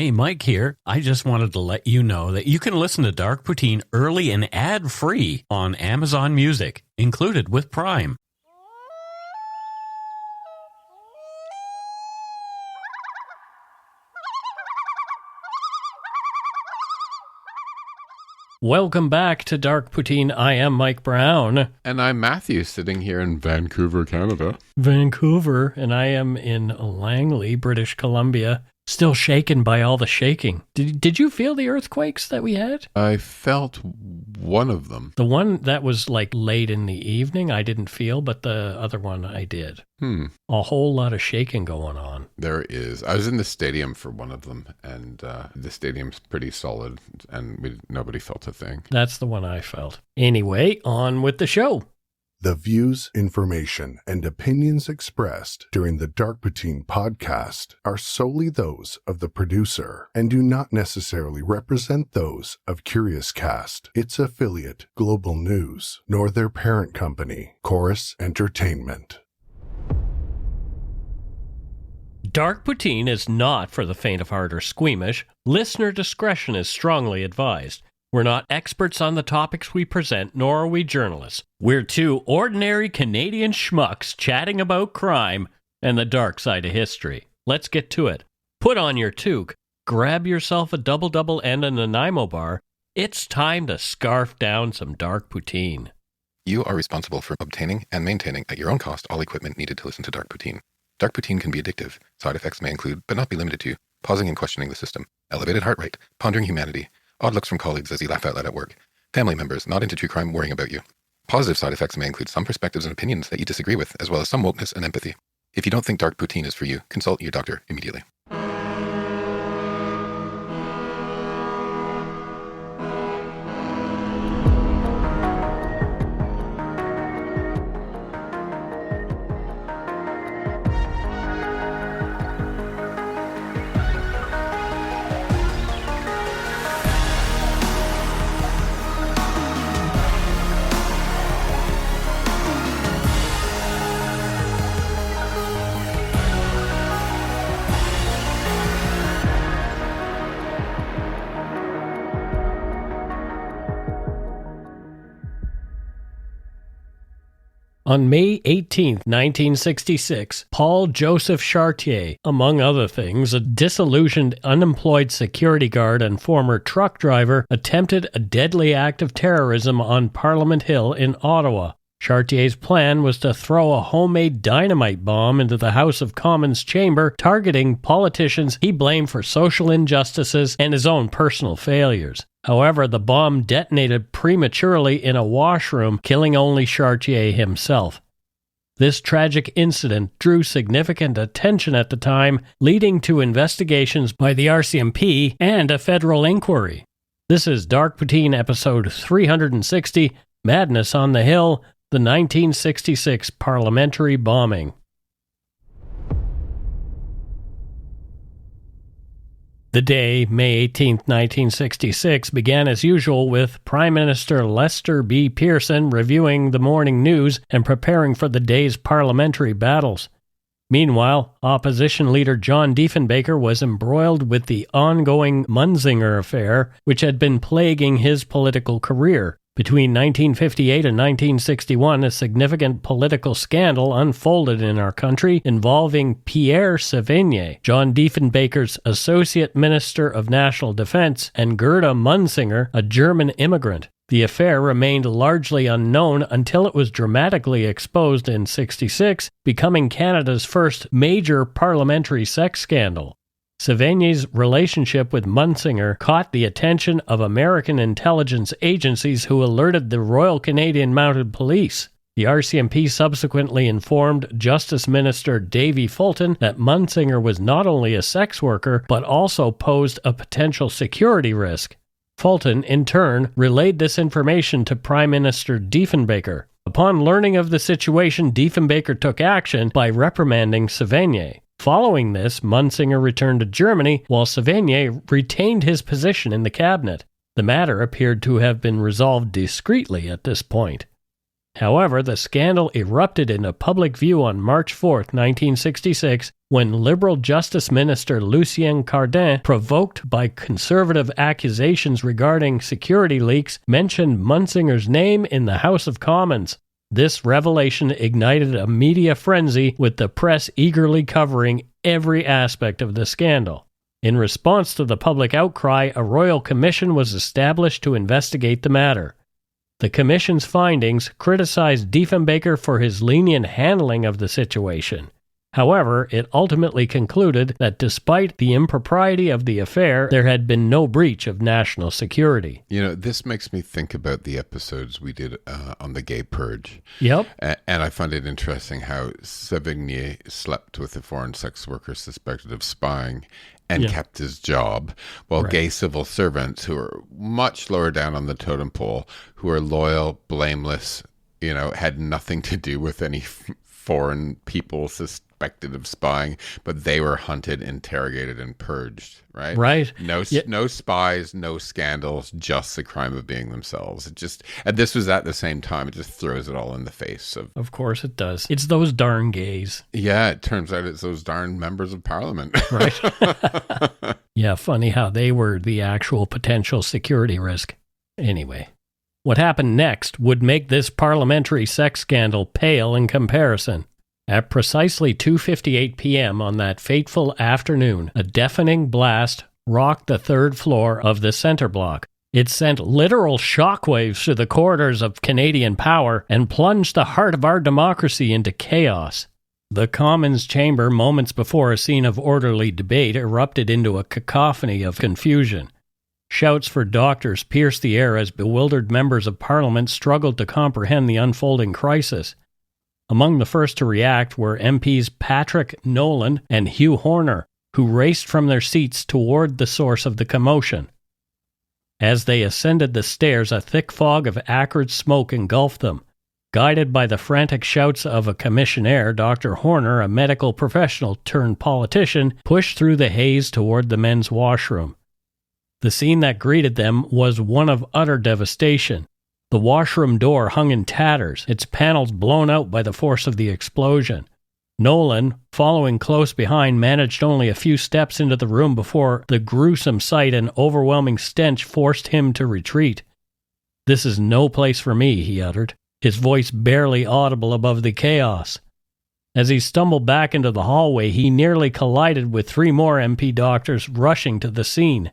Hey, Mike here. I just wanted to let you know that you can listen to Dark Poutine early and ad-free on Amazon Music, included with Prime. Welcome back to Dark Poutine. I am Mike Brown. And I'm Matthew, sitting here in Vancouver, Canada. Vancouver, and I am in Langley, British Columbia. Still shaken by all the shaking. Did you feel the earthquakes that we had? I felt one of them. The one that was like late in the evening, I didn't feel, but the other one I did. A whole lot of shaking going on. There is. I was in the stadium for one of them, and the stadium's pretty solid, and nobody felt a thing. That's the one I felt. Anyway, on with the show. The views, information, and opinions expressed during the Dark Poutine podcast are solely those of the producer and do not necessarily represent those of Curious Cast, its affiliate, Global News, nor their parent company, Chorus Entertainment. Dark Poutine is not for the faint of heart or squeamish. Listener discretion is strongly advised. We're not experts on the topics we present, nor are we journalists. We're two ordinary Canadian schmucks chatting about crime and the dark side of history. Let's get to it. Put on your toque, grab yourself a double-double and a Nanaimo bar. It's time to scarf down some Dark Poutine. You are responsible for obtaining and maintaining at your own cost all equipment needed to listen to Dark Poutine. Dark Poutine can be addictive. Side effects may include, but not be limited to, pausing and questioning the system, elevated heart rate, pondering humanity, odd looks from colleagues as you laugh out loud at work, family members not into true crime worrying about you. Positive side effects may include some perspectives and opinions that you disagree with, as well as some wokeness and empathy. If you don't think Dark Poutine is for you, consult your doctor immediately. On May 18, 1966, Paul Joseph Chartier, among other things, a disillusioned unemployed security guard and former truck driver, attempted a deadly act of terrorism on Parliament Hill in Ottawa. Chartier's plan was to throw a homemade dynamite bomb into the House of Commons chamber, targeting politicians he blamed for social injustices and his own personal failures. However, the bomb detonated prematurely in a washroom, killing only Chartier himself. This tragic incident drew significant attention at the time, leading to investigations by the RCMP and a federal inquiry. This is Dark Poutine episode 360, Madness on the Hill, the 1966 Parliamentary bombing. The day, May 18, 1966, began as usual with Prime Minister Lester B. Pearson reviewing the morning news and preparing for the day's parliamentary battles. Meanwhile, opposition leader John Diefenbaker was embroiled with the ongoing Munzinger affair, which had been plaguing his political career. Between 1958 and 1961, a significant political scandal unfolded in our country involving Pierre Sévigné, John Diefenbaker's Associate Minister of National Defense, and Gerda Munzinger, a German immigrant. The affair remained largely unknown until it was dramatically exposed in 1966, becoming Canada's first major parliamentary sex scandal. Sévigné's relationship with Munzinger caught the attention of American intelligence agencies who alerted the Royal Canadian Mounted Police. The RCMP subsequently informed Justice Minister Davy Fulton that Munzinger was not only a sex worker, but also posed a potential security risk. Fulton, in turn, relayed this information to Prime Minister Diefenbaker. Upon learning of the situation, Diefenbaker took action by reprimanding Sévigné. Following this, Munzinger returned to Germany, while Sévigné retained his position in the cabinet. The matter appeared to have been resolved discreetly at this point. However, the scandal erupted into public view on March 4, 1966, when Liberal Justice Minister Lucien Cardin, provoked by conservative accusations regarding security leaks, mentioned Munsinger's name in the House of Commons. This revelation ignited a media frenzy, with the press eagerly covering every aspect of the scandal. In response to the public outcry, a royal commission was established to investigate the matter. The commission's findings criticized Diefenbaker for his lenient handling of the situation. However, it ultimately concluded that despite the impropriety of the affair, there had been no breach of national security. You know, this makes me think about the episodes we did on the gay purge. Yep. And I find it interesting how Sevigny slept with a foreign sex worker suspected of spying and kept his job, while gay civil servants who are much lower down on the totem pole, who are loyal, blameless, you know, had nothing to do with any foreign people suspected of spying, but they were hunted, interrogated, and purged, right? Right. No spies, no scandals, just the crime of being themselves. And this was at the same time. It just throws it all in the face of. Of course it does. It's those darn gays. Yeah, it turns out it's those darn members of parliament. Right. Yeah, funny how they were the actual potential security risk. Anyway. What happened next would make this parliamentary sex scandal pale in comparison. At precisely 2:58 p.m. on that fateful afternoon, a deafening blast rocked the third floor of the center block. It sent literal shockwaves through the corridors of Canadian power and plunged the heart of our democracy into chaos. The Commons chamber, moments before a scene of orderly debate, erupted into a cacophony of confusion. Shouts for doctors pierced the air as bewildered members of Parliament struggled to comprehend the unfolding crisis. Among the first to react were MPs Patrick Nolan and Hugh Horner, who raced from their seats toward the source of the commotion. As they ascended the stairs, a thick fog of acrid smoke engulfed them. Guided by the frantic shouts of a commissionaire, Dr. Horner, a medical professional turned politician, pushed through the haze toward the men's washroom. The scene that greeted them was one of utter devastation. The washroom door hung in tatters, its panels blown out by the force of the explosion. Nolan, following close behind, managed only a few steps into the room before the gruesome sight and overwhelming stench forced him to retreat. "This is no place for me," he uttered, his voice barely audible above the chaos. As he stumbled back into the hallway, he nearly collided with 3 more MP doctors rushing to the scene.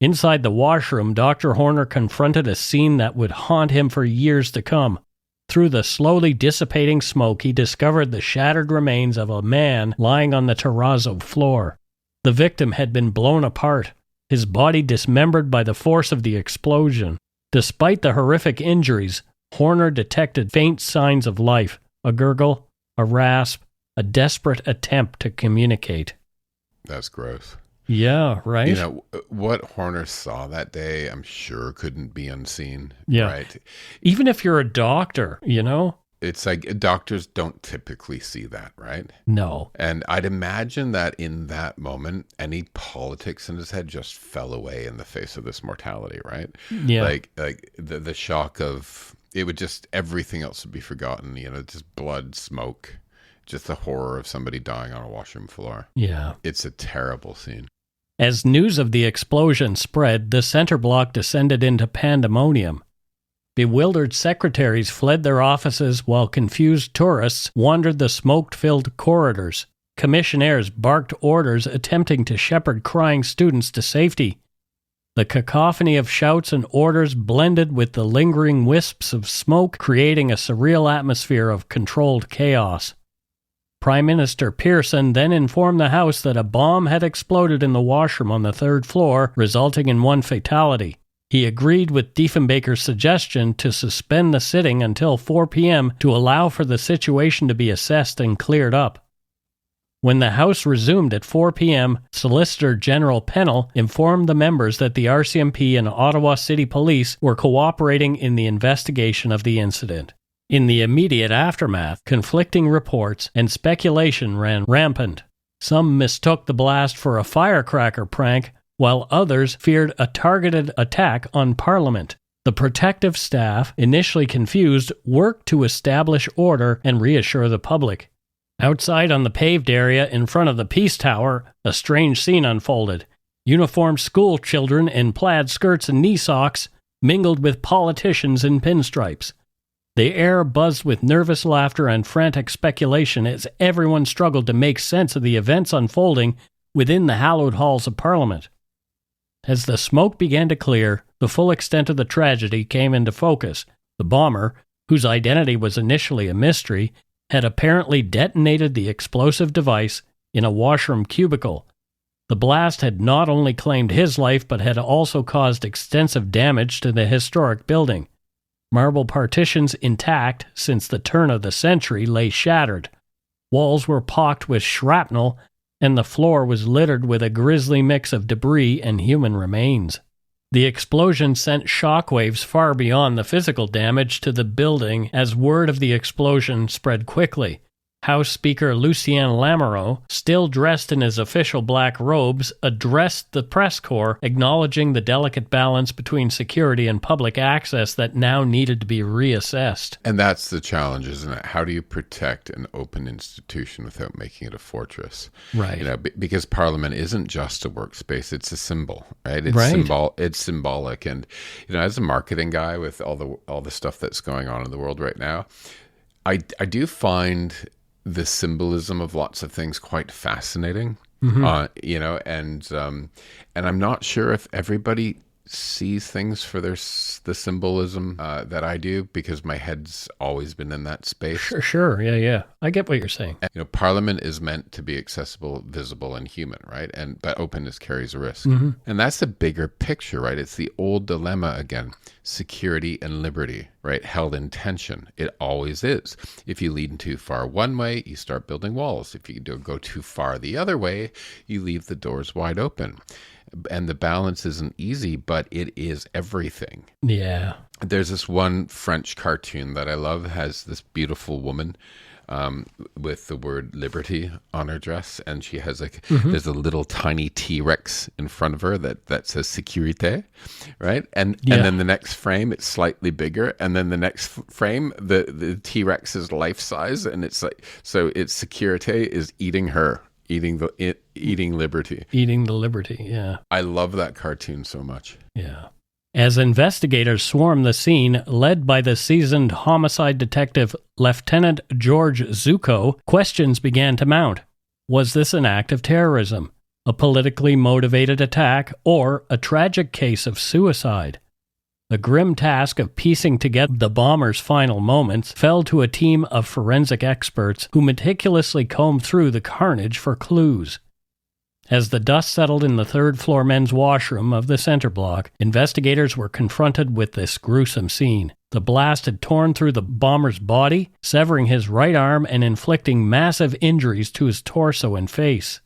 Inside the washroom, Dr. Horner confronted a scene that would haunt him for years to come. Through the slowly dissipating smoke, he discovered the shattered remains of a man lying on the terrazzo floor. The victim had been blown apart, his body dismembered by the force of the explosion. Despite the horrific injuries, Horner detected faint signs of life, a gurgle, a rasp, a desperate attempt to communicate. That's gross. Yeah, right? You know, what Horner saw that day, I'm sure couldn't be unseen. Yeah. Right? Even if you're a doctor, you know? It's like doctors don't typically see that, right? No. And I'd imagine that in that moment, any politics in his head just fell away in the face of this mortality, right? Yeah. Like the shock of, it would just, everything else would be forgotten, you know, just blood, smoke, just the horror of somebody dying on a washroom floor. Yeah. It's a terrible scene. As news of the explosion spread, the center block descended into pandemonium. Bewildered secretaries fled their offices while confused tourists wandered the smoke-filled corridors. Commissionaires barked orders attempting to shepherd crying students to safety. The cacophony of shouts and orders blended with the lingering wisps of smoke, creating a surreal atmosphere of controlled chaos. Prime Minister Pearson then informed the House that a bomb had exploded in the washroom on the 3rd floor, resulting in 1 fatality. He agreed with Diefenbaker's suggestion to suspend the sitting until 4 p.m. to allow for the situation to be assessed and cleared up. When the House resumed at 4 p.m., Solicitor General Pennell informed the members that the RCMP and Ottawa City Police were cooperating in the investigation of the incident. In the immediate aftermath, conflicting reports and speculation ran rampant. Some mistook the blast for a firecracker prank, while others feared a targeted attack on Parliament. The protective staff, initially confused, worked to establish order and reassure the public. Outside on the paved area in front of the Peace Tower, a strange scene unfolded. Uniformed school children in plaid skirts and knee socks mingled with politicians in pinstripes. The air buzzed with nervous laughter and frantic speculation as everyone struggled to make sense of the events unfolding within the hallowed halls of Parliament. As the smoke began to clear, the full extent of the tragedy came into focus. The bomber, whose identity was initially a mystery, had apparently detonated the explosive device in a washroom cubicle. The blast had not only claimed his life, but had also caused extensive damage to the historic building. Marble partitions intact since the turn of the century lay shattered. Walls were pocked with shrapnel, and the floor was littered with a grisly mix of debris and human remains. The explosion sent shockwaves far beyond the physical damage to the building as word of the explosion spread quickly. House Speaker Lucien Lamoureux, still dressed in his official black robes, addressed the press corps, acknowledging the delicate balance between security and public access that now needed to be reassessed. And that's the challenge, isn't it? How do you protect an open institution without making it a fortress? Right. You know, because Parliament isn't just a workspace; it's a symbol, right? It's right. It's symbolic, and you know, as a marketing guy with all the stuff that's going on in the world right now, I do find the symbolism of lots of things quite fascinating, you know, and I'm not sure if everybody sees things for the symbolism that I do, because my head's always been in that space. Sure. Yeah. I get what you're saying. And, you know, Parliament is meant to be accessible, visible, and human, right? But openness carries a risk. And that's the bigger picture, right? It's the old dilemma again. Security and liberty, right? Held in tension. It always is. If you lean too far one way, you start building walls. If you go too far the other way, you leave the doors wide open. And the balance isn't easy, but it is everything. Yeah. There's this one French cartoon that I love, has this beautiful woman with the word liberty on her dress, and she has like there's a little tiny T-Rex in front of her that says sécurité, right? And then the next frame it's slightly bigger, and then the next frame the T-Rex is life size, and it's like, so it's sécurité is eating her. Eating liberty. Eating the liberty, yeah. I love that cartoon so much. Yeah. As investigators swarmed the scene, led by the seasoned homicide detective Lieutenant George Zucco, questions began to mount. Was this an act of terrorism, a politically motivated attack, or a tragic case of suicide? The grim task of piecing together the bomber's final moments fell to a team of forensic experts who meticulously combed through the carnage for clues. As the dust settled in the third-floor men's washroom of the center block, investigators were confronted with this gruesome scene. The blast had torn through the bomber's body, severing his right arm and inflicting massive injuries to his torso and face.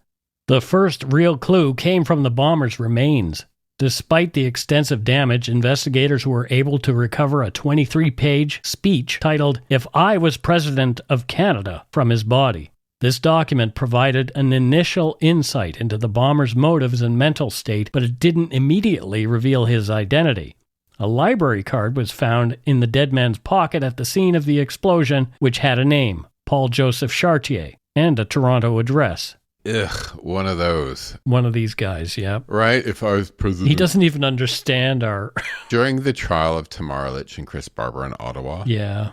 The first real clue came from the bomber's remains. Despite the extensive damage, investigators were able to recover a 23-page speech titled, "If I Was President of Canada," from his body. This document provided an initial insight into the bomber's motives and mental state, but it didn't immediately reveal his identity. A library card was found in the dead man's pocket at the scene of the explosion, which had a name, Paul Joseph Chartier, and a Toronto address. Ugh, one of those. One of these guys, yeah. Right? If I was president. He doesn't even understand our... During the trial of Tamarlich and Chris Barber in Ottawa,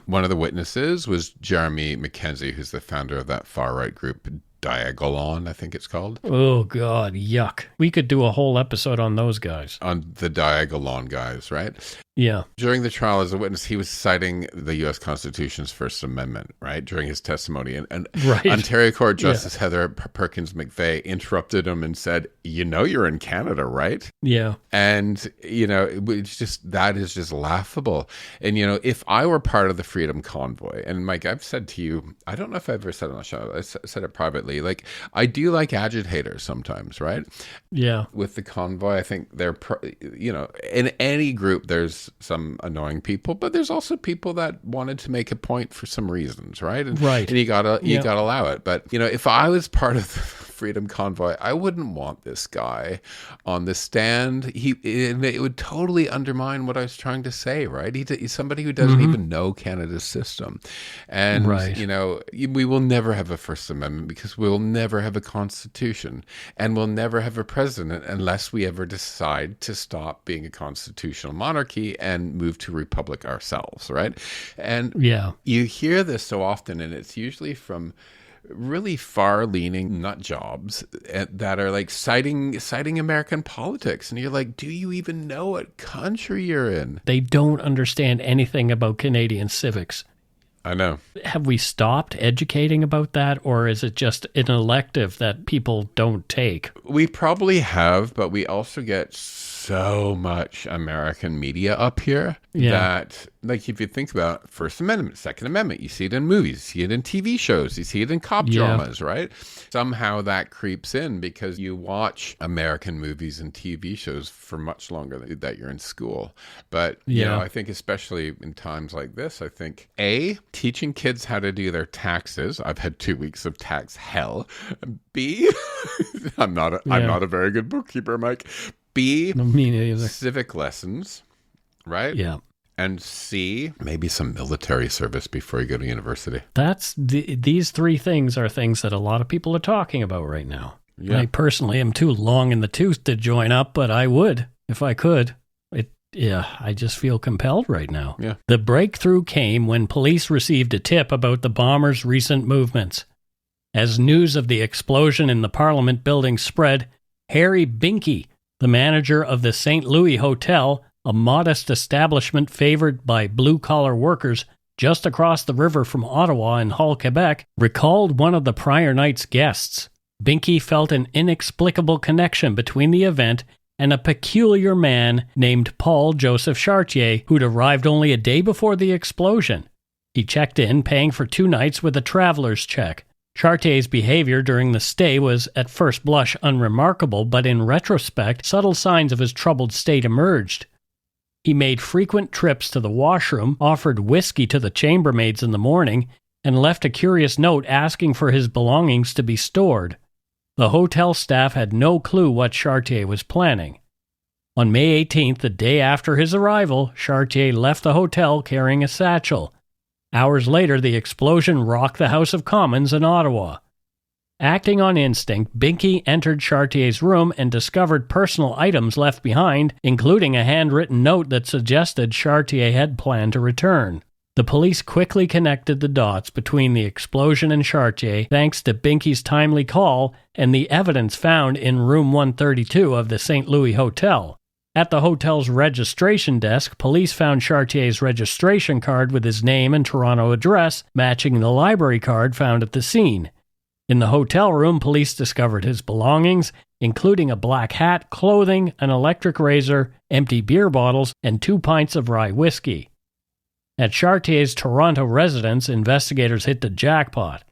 one of the witnesses was Jeremy McKenzie, who's the founder of that far-right group, Diagolon, I think it's called. Oh, God, yuck. We could do a whole episode on those guys. On the Diagolon guys, right? Yeah. During the trial as a witness, he was citing the U.S. Constitution's First Amendment, right, during his testimony. And Ontario Court Justice Heather Perkins McVeigh interrupted him and said, "You know you're in Canada, right?" Yeah. And, you know, it's just, that is just laughable. And, you know, if I were part of the Freedom Convoy, and Mike, I've said to you, I don't know if I've ever said it on the show, I said it privately, like, I do like agitators sometimes, right? Yeah. With the convoy, I think they're, you know, in any group, there's some annoying people, but there's also people that wanted to make a point for some reasons, right? And you gotta allow it. But, you know, if I was part of Freedom Convoy. I wouldn't want this guy on the stand. It would totally undermine what I was trying to say, right? He's somebody who doesn't even know Canada's system. And, we will never have a First Amendment because we'll never have a constitution, and we'll never have a president unless we ever decide to stop being a constitutional monarchy and move to republic ourselves, right? And you hear this so often, and it's usually from really far-leaning nut jobs that are like citing American politics, and you're like, do you even know what country you're in? They don't understand anything about Canadian civics. I know. Have we stopped educating about that, or is it just an elective that people don't take? We probably have, but we also get so much American media up here that, like, if you think about First Amendment, Second Amendment, you see it in movies, you see it in TV shows, you see it in cop dramas, right? Somehow that creeps in because you watch American movies and TV shows for much longer than that you're in school. But, you know, I think especially in times like this, I think, A, teaching kids how to do their taxes. I've had 2 weeks of tax hell. B, I'm not a very good bookkeeper, Mike. B, civic lessons, right? Yeah. And C, maybe some military service before you go to university. These three things are things that a lot of people are talking about right now. Yeah. I personally am too long in the tooth to join up, but I would if I could. I just feel compelled right now. Yeah. The breakthrough came when police received a tip about the bomber's recent movements. As news of the explosion in the Parliament building spread, Harry Binkie, the manager of the St. Louis Hotel, a modest establishment favored by blue-collar workers just across the river from Ottawa in Hull, Quebec, recalled one of the prior night's guests. Binkie felt an inexplicable connection between the event and a peculiar man named Paul Joseph Chartier, who'd arrived only a day before the explosion. He checked in, paying for 2 nights with a traveler's check. Chartier's behavior during the stay was at first blush unremarkable, but in retrospect, subtle signs of his troubled state emerged. He made frequent trips to the washroom, offered whiskey to the chambermaids in the morning, and left a curious note asking for his belongings to be stored. The hotel staff had no clue what Chartier was planning. On May 18th, the day after his arrival, Chartier left the hotel carrying a satchel. Hours later, the explosion rocked the House of Commons in Ottawa. Acting on instinct, Binkie entered Chartier's room and discovered personal items left behind, including a handwritten note that suggested Chartier had planned to return. The police quickly connected the dots between the explosion and Chartier thanks to Binkie's timely call and the evidence found in room 132 of the St. Louis Hotel. At the hotel's registration desk, police found Chartier's registration card with his name and Toronto address, matching the library card found at the scene. In the hotel room, police discovered his belongings, including a black hat, clothing, an electric razor, empty beer bottles, and 2 pints of rye whiskey. At Chartier's Toronto residence, investigators hit the jackpot.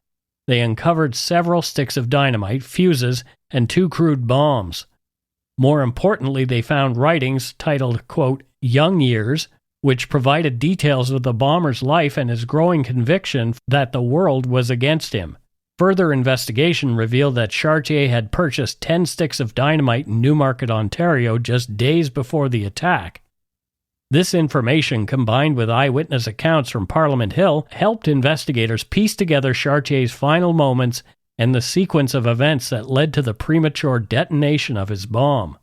They uncovered several sticks of dynamite, fuses, and 2 crude bombs. More importantly, they found writings titled, quote, Young Years, which provided details of the bomber's life and his growing conviction that the world was against him. Further investigation revealed that Chartier had purchased 10 sticks of dynamite in Newmarket, Ontario, just days before the attack. This information, combined with eyewitness accounts from Parliament Hill, helped investigators piece together Chartier's final moments and the sequence of events that led to the premature detonation of his bomb.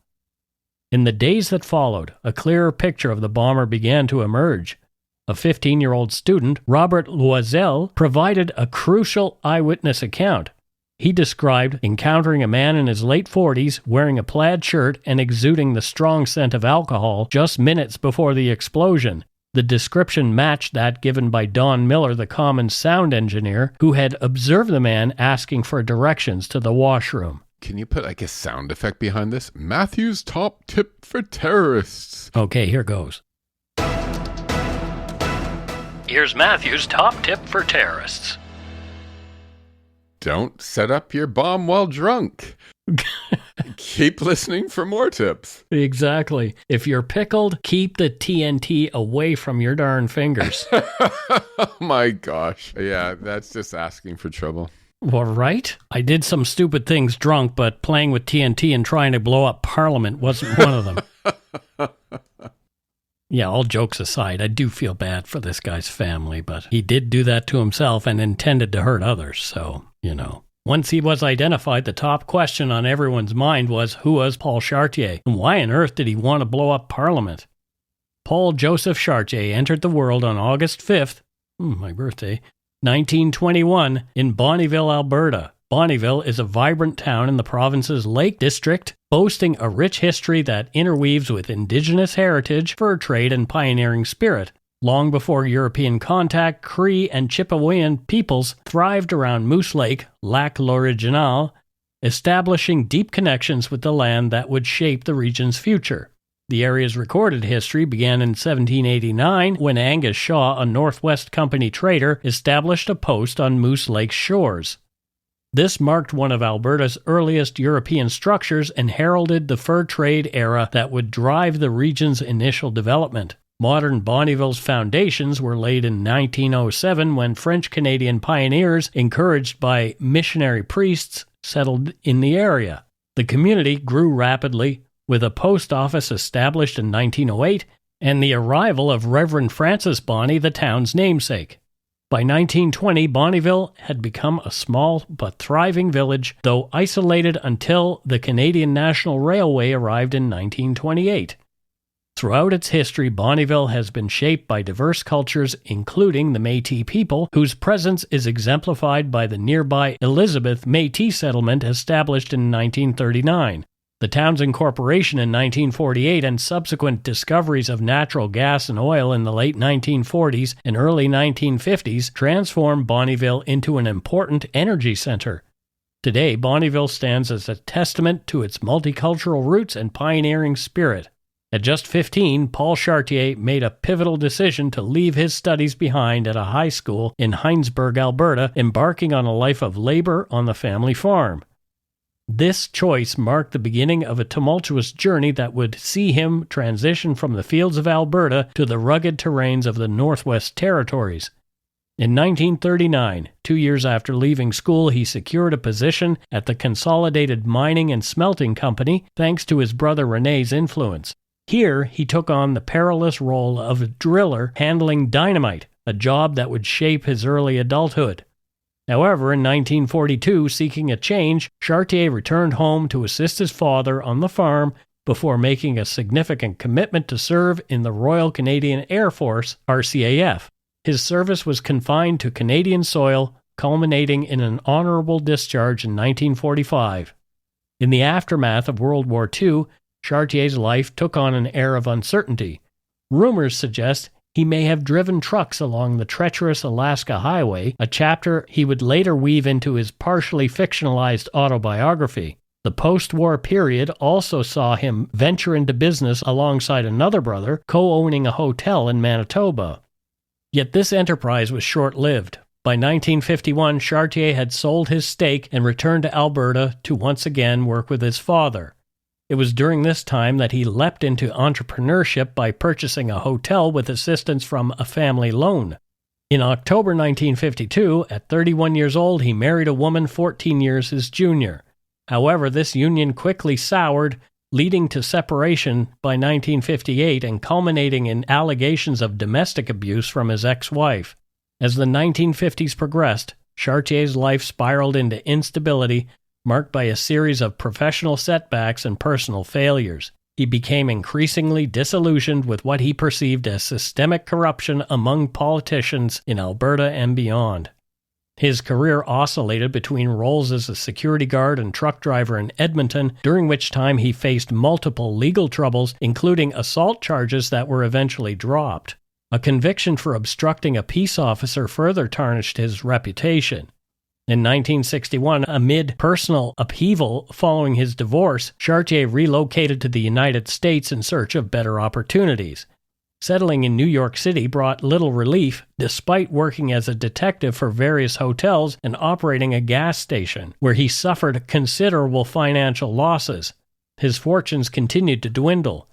In the days that followed, a clearer picture of the bomber began to emerge. A 15-year-old student, Robert Loisel, provided a crucial eyewitness account. He described encountering a man in his late 40s wearing a plaid shirt and exuding the strong scent of alcohol just minutes before the explosion. The description matched that given by Don Miller, the Commons sound engineer, who had observed the man asking for directions to the washroom. Can you put like a sound effect behind this? Matthew's top tip for terrorists. Okay, here goes. Here's Matthew's top tip for terrorists. Don't set up your bomb while drunk. Keep listening for more tips. Exactly. If you're pickled, keep the TNT away from your darn fingers. Oh my gosh. Yeah, that's just asking for trouble. Well, right? I did some stupid things drunk, but playing with TNT and trying to blow up Parliament wasn't one of them. Yeah, all jokes aside, I do feel bad for this guy's family, but he did do that to himself and intended to hurt others, so, you know. Once he was identified, the top question on everyone's mind was, who was Paul Chartier, and why on earth did he want to blow up Parliament? Paul Joseph Chartier entered the world on August 5th, my birthday, 1921, in Bonnyville, Alberta. Bonnyville is a vibrant town in the province's Lake District, boasting a rich history that interweaves with Indigenous heritage, fur trade, and pioneering spirit. Long before European contact, Cree and Chippewayan peoples thrived around Moose Lake, Lac l'Original, establishing deep connections with the land that would shape the region's future. The area's recorded history began in 1789 when Angus Shaw, a Northwest Company trader, established a post on Moose Lake's shores. This marked one of Alberta's earliest European structures and heralded the fur trade era that would drive the region's initial development. Modern Bonnyville's foundations were laid in 1907 when French-Canadian pioneers, encouraged by missionary priests, settled in the area. The community grew rapidly, with a post office established in 1908 and the arrival of Reverend Francis Bonney, the town's namesake. By 1920, Bonnyville had become a small but thriving village, though isolated until the Canadian National Railway arrived in 1928. Throughout its history, Bonnyville has been shaped by diverse cultures, including the Métis people, whose presence is exemplified by the nearby Elizabeth Métis settlement established in 1939. The town's incorporation in 1948 and subsequent discoveries of natural gas and oil in the late 1940s and early 1950s transformed Bonnyville into an important energy center. Today, Bonnyville stands as a testament to its multicultural roots and pioneering spirit. At just 15, Paul Chartier made a pivotal decision to leave his studies behind at a high school in Heinsberg, Alberta, embarking on a life of labor on the family farm. This choice marked the beginning of a tumultuous journey that would see him transition from the fields of Alberta to the rugged terrains of the Northwest Territories. In 1939, 2 years after leaving school, he secured a position at the Consolidated Mining and Smelting Company thanks to his brother René's influence. Here, he took on the perilous role of a driller handling dynamite, a job that would shape his early adulthood. However, in 1942, seeking a change, Chartier returned home to assist his father on the farm before making a significant commitment to serve in the Royal Canadian Air Force, RCAF. His service was confined to Canadian soil, culminating in an honorable discharge in 1945. In the aftermath of World War II, Chartier's life took on an air of uncertainty. Rumors suggest he may have driven trucks along the treacherous Alaska Highway, a chapter he would later weave into his partially fictionalized autobiography. The post-war period also saw him venture into business alongside another brother, co-owning a hotel in Manitoba. Yet this enterprise was short-lived. By 1951, Chartier had sold his stake and returned to Alberta to once again work with his father. It was during this time that he leapt into entrepreneurship by purchasing a hotel with assistance from a family loan. In October 1952, at 31 years old, he married a woman 14 years his junior. However, this union quickly soured, leading to separation by 1958 and culminating in allegations of domestic abuse from his ex-wife. As the 1950s progressed, Chartier's life spiraled into instability, marked by a series of professional setbacks and personal failures. He became increasingly disillusioned with what he perceived as systemic corruption among politicians in Alberta and beyond. His career oscillated between roles as a security guard and truck driver in Edmonton, during which time he faced multiple legal troubles, including assault charges that were eventually dropped. A conviction for obstructing a peace officer further tarnished his reputation. In 1961, amid personal upheaval following his divorce, Chartier relocated to the United States in search of better opportunities. Settling in New York City brought little relief, despite working as a detective for various hotels and operating a gas station, where he suffered considerable financial losses. His fortunes continued to dwindle.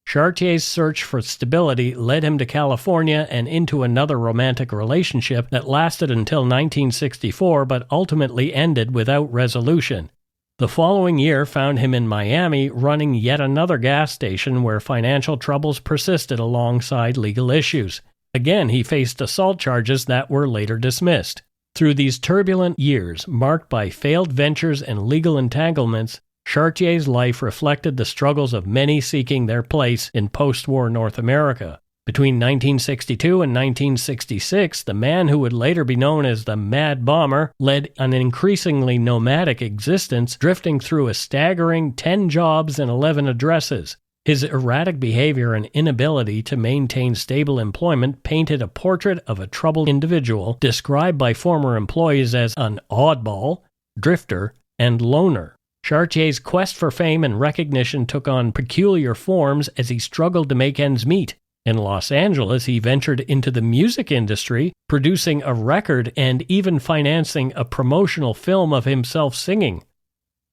Chartier's search for stability led him to California and into another romantic relationship that lasted until 1964 but ultimately ended without resolution. The following year found him in Miami running yet another gas station where financial troubles persisted alongside legal issues. Again, he faced assault charges that were later dismissed. Through these turbulent years, marked by failed ventures and legal entanglements, Chartier's life reflected the struggles of many seeking their place in post-war North America. Between 1962 and 1966, the man who would later be known as the Mad Bomber led an increasingly nomadic existence, drifting through a staggering 10 jobs and 11 addresses. His erratic behavior and inability to maintain stable employment painted a portrait of a troubled individual, described by former employees as an oddball, drifter, and loner. Chartier's quest for fame and recognition took on peculiar forms as he struggled to make ends meet. In Los Angeles, he ventured into the music industry, producing a record and even financing a promotional film of himself singing.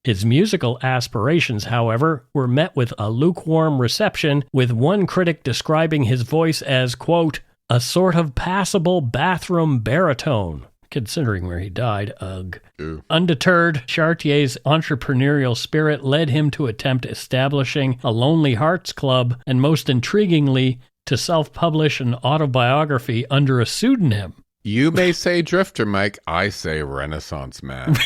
His musical aspirations, however, were met with a lukewarm reception, with one critic describing his voice as, quote, a sort of passable bathroom baritone. Considering where he died, ugh. Ew. Undeterred, Chartier's entrepreneurial spirit led him to attempt establishing a Lonely Hearts Club and, most intriguingly, to self-publish an autobiography under a pseudonym. You may say drifter, Mike. I say Renaissance man.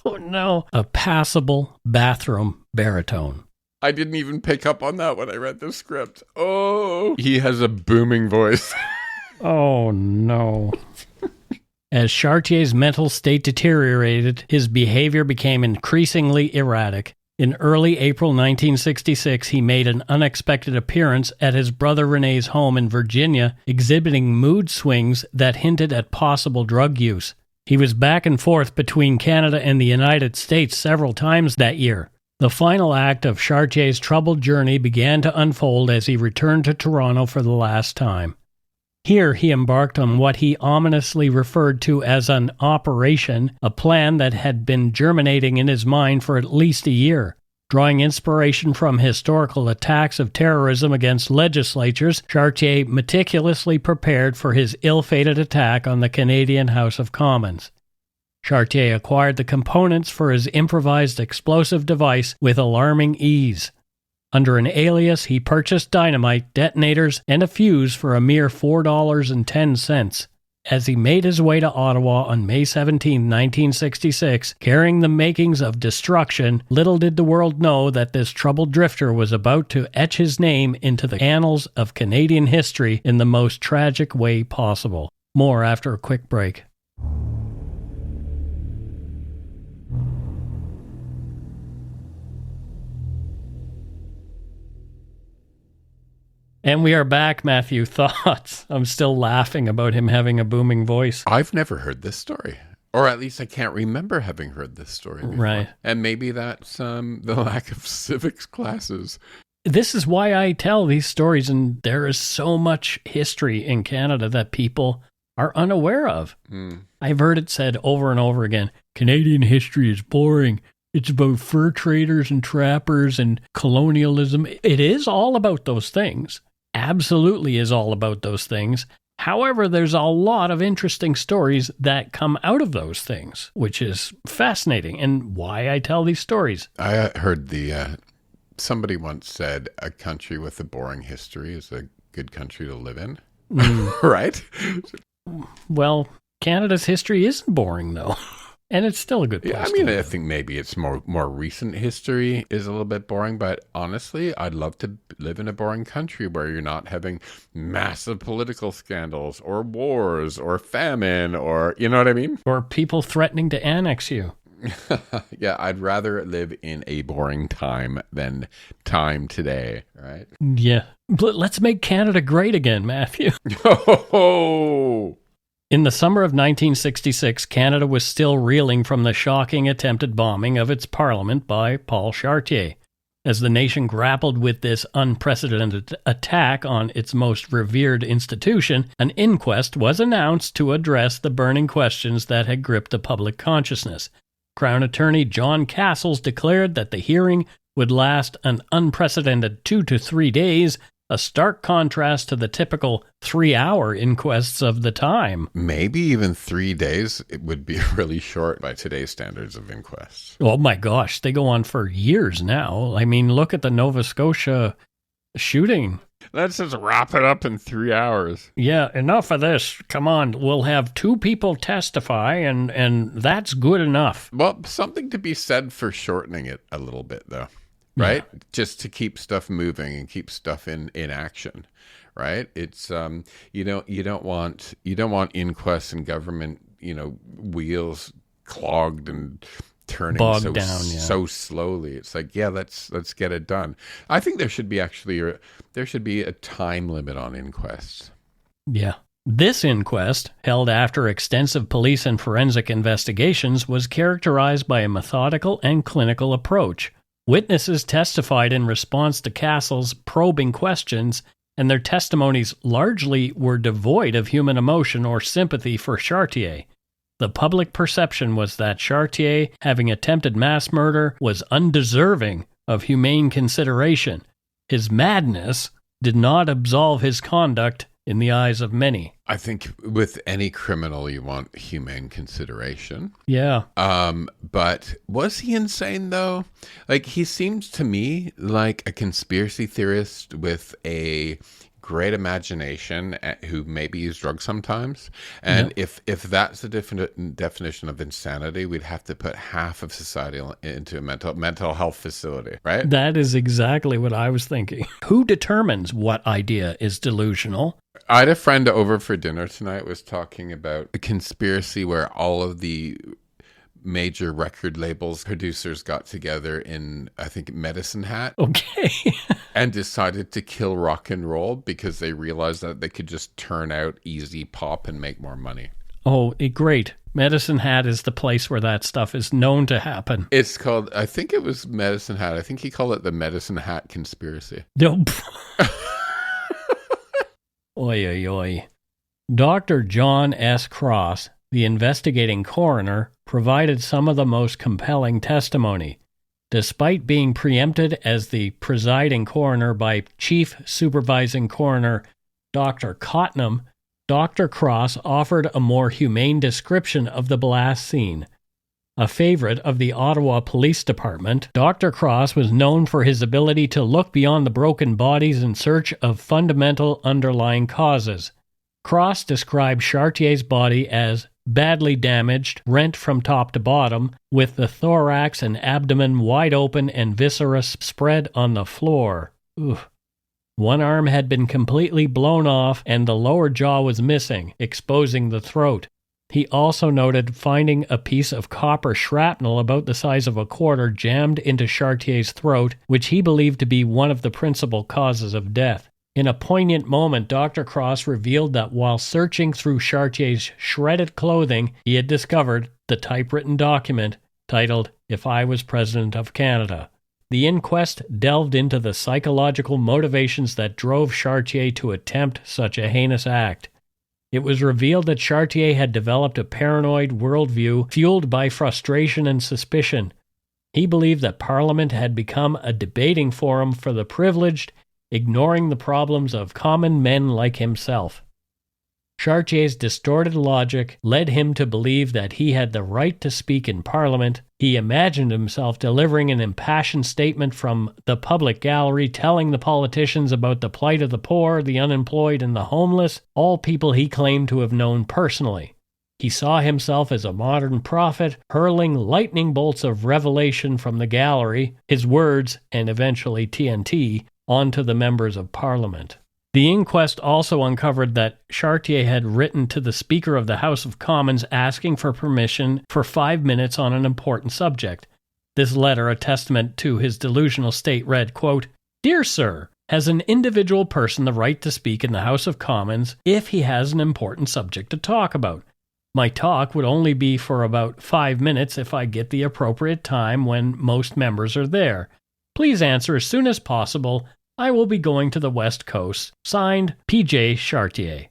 Oh no. A passable bathroom baritone. I didn't even pick up on that when I read the script. Oh, he has a booming voice. Oh, no. As Chartier's mental state deteriorated, his behavior became increasingly erratic. In early April 1966, he made an unexpected appearance at his brother René's home in Virginia, exhibiting mood swings that hinted at possible drug use. He was back and forth between Canada and the United States several times that year. The final act of Chartier's troubled journey began to unfold as he returned to Toronto for the last time. Here he embarked on what he ominously referred to as an operation, a plan that had been germinating in his mind for at least a year. Drawing inspiration from historical attacks of terrorism against legislatures, Chartier meticulously prepared for his ill-fated attack on the Canadian House of Commons. Chartier acquired the components for his improvised explosive device with alarming ease. Under an alias, he purchased dynamite, detonators, and a fuse for a mere $4.10. As he made his way to Ottawa on May 17, 1966, carrying the makings of destruction, little did the world know that this troubled drifter was about to etch his name into the annals of Canadian history in the most tragic way possible. More after a quick break. And we are back, Matthew. Thoughts? I'm still laughing about him having a booming voice. I've never heard this story. Or at least I can't remember having heard this story before. Right. And maybe that's the lack of civics classes. This is why I tell these stories, and there is so much history in Canada that people are unaware of. I've heard it said over and over again, Canadian history is boring. It's about fur traders and trappers and colonialism. It is all about those things. Absolutely is all about those things. However, there's a lot of interesting stories that come out of those things, which is fascinating and why I tell these stories. I heard somebody once said a country with a boring history is a good country to live in. Right? Well, Canada's history isn't boring, though. And it's still a good place. Yeah, I mean, I think maybe it's more recent history is a little bit boring, but honestly, I'd love to live in a boring country where you're not having massive political scandals or wars or famine or, you know what I mean? Or people threatening to annex you. Yeah, I'd rather live in a boring time than time today, right? Yeah. But let's make Canada great again, Matthew. Oh! In the summer of 1966, Canada was still reeling from the shocking attempted bombing of its parliament by Paul Chartier. As the nation grappled with this unprecedented attack on its most revered institution, an inquest was announced to address the burning questions that had gripped the public consciousness. Crown Attorney John Castles declared that the hearing would last an unprecedented 2 to 3 days, a stark contrast to the typical 3-hour inquests of the time. Maybe even 3 days. It would be really short by today's standards of inquests. Oh my gosh, they go on for years now. I mean, look at the Nova Scotia shooting. Let's just wrap it up in 3 hours. Yeah, enough of this. Come on, we'll have 2 people testify, and that's good enough. Well, something to be said for shortening it a little bit, though. Right? Yeah. Just to keep stuff moving and keep stuff in action, right? It's you don't want inquests and government, wheels clogged and turning bogged down so slowly. It's like, yeah, let's get it done. I think there should be a time limit on inquests. Yeah. This inquest, held after extensive police and forensic investigations, was characterized by a methodical and clinical approach. Witnesses testified in response to Castle's probing questions, and their testimonies largely were devoid of human emotion or sympathy for Chartier. The absolute perception was that Chartier, having attempted mass murder, was undeserving of humane consideration. His madness did not absolve his conduct in the eyes of many. I think with any criminal, you want humane consideration. Yeah. But was he insane, though? Like, he seems to me like a conspiracy theorist with a great imagination who maybe use drugs sometimes. And if that's the definition of insanity, we'd have to put half of society into a mental health facility, right? That is exactly what I was thinking. Who determines what idea is delusional? I had a friend over for dinner tonight was talking about a conspiracy where all of the major record labels producers got together in, I think, Medicine Hat. Okay. And decided to kill rock and roll because they realized that they could just turn out easy pop and make more money. Oh, great. Medicine Hat is the place where that stuff is known to happen. It's called, I think it was Medicine Hat. I think he called it the Medicine Hat Conspiracy. Nope. Oy, oy, oy. Dr. John S. Cross, the investigating coroner, provided some of the most compelling testimony. Despite being preempted as the presiding coroner by Chief Supervising Coroner Dr. Cotnam, Dr. Cross offered a more humane description of the blast scene. A favorite of the Ottawa Police Department, Dr. Cross was known for his ability to look beyond the broken bodies in search of fundamental underlying causes. Cross described Chartier's body as badly damaged, rent from top to bottom, with the thorax and abdomen wide open and viscera spread on the floor. Oof. One arm had been completely blown off and the lower jaw was missing, exposing the throat. He also noted finding a piece of copper shrapnel about the size of a quarter jammed into Chartier's throat, which he believed to be one of the principal causes of death. In a poignant moment, Dr. Cross revealed that while searching through Chartier's shredded clothing, he had discovered the typewritten document titled, "If I Was President of Canada." The inquest delved into the psychological motivations that drove Chartier to attempt such a heinous act. It was revealed that Chartier had developed a paranoid worldview fueled by frustration and suspicion. He believed that Parliament had become a debating forum for the privileged, ignoring the problems of common men like himself. Chartier's distorted logic led him to believe that he had the right to speak in Parliament. He imagined himself delivering an impassioned statement from the public gallery telling the politicians about the plight of the poor, the unemployed, and the homeless, all people he claimed to have known personally. He saw himself as a modern prophet, hurling lightning bolts of revelation from the gallery, his words, and eventually TNT, onto the members of Parliament. The inquest also uncovered that Chartier had written to the Speaker of the House of Commons asking for permission for 5 minutes on an important subject. This letter, a testament to his delusional state, read, quote, "Dear Sir, has an individual person the right to speak in the House of Commons if he has an important subject to talk about? My talk would only be for about 5 minutes if I get the appropriate time when most members are there. Please answer as soon as possible. I will be going to the West Coast. Signed, P.J. Chartier."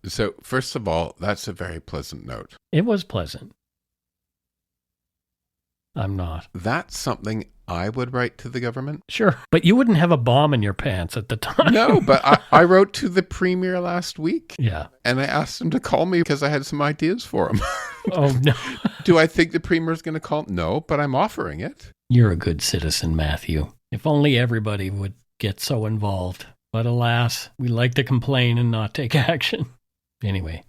So, first of all, that's a very pleasant note. It was pleasant. I'm not. That's something I would write to the government. Sure, but you wouldn't have a bomb in your pants at the time. No, but I wrote to the premier last week. Yeah. And I asked him to call me because I had some ideas for him. Oh, no. Do I think the premier's going to call? No, but I'm offering it. You're a good citizen, Matthew. If only everybody would get so involved. But alas, we like to complain and not take action. Anyway.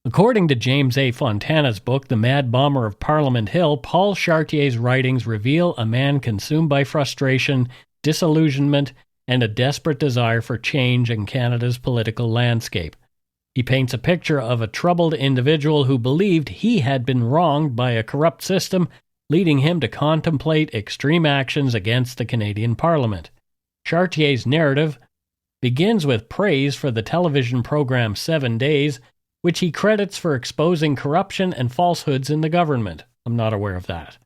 According to James A. Fontana's book, The Mad Bomber of Parliament Hill, Paul Chartier's writings reveal a man consumed by frustration, disillusionment, and a desperate desire for change in Canada's political landscape. He paints a picture of a troubled individual who believed he had been wronged by a corrupt system, leading him to contemplate extreme actions against the Canadian Parliament. Chartier's narrative begins with praise for the television program 7 Days, which he credits for exposing corruption and falsehoods in the government. I'm not aware of that.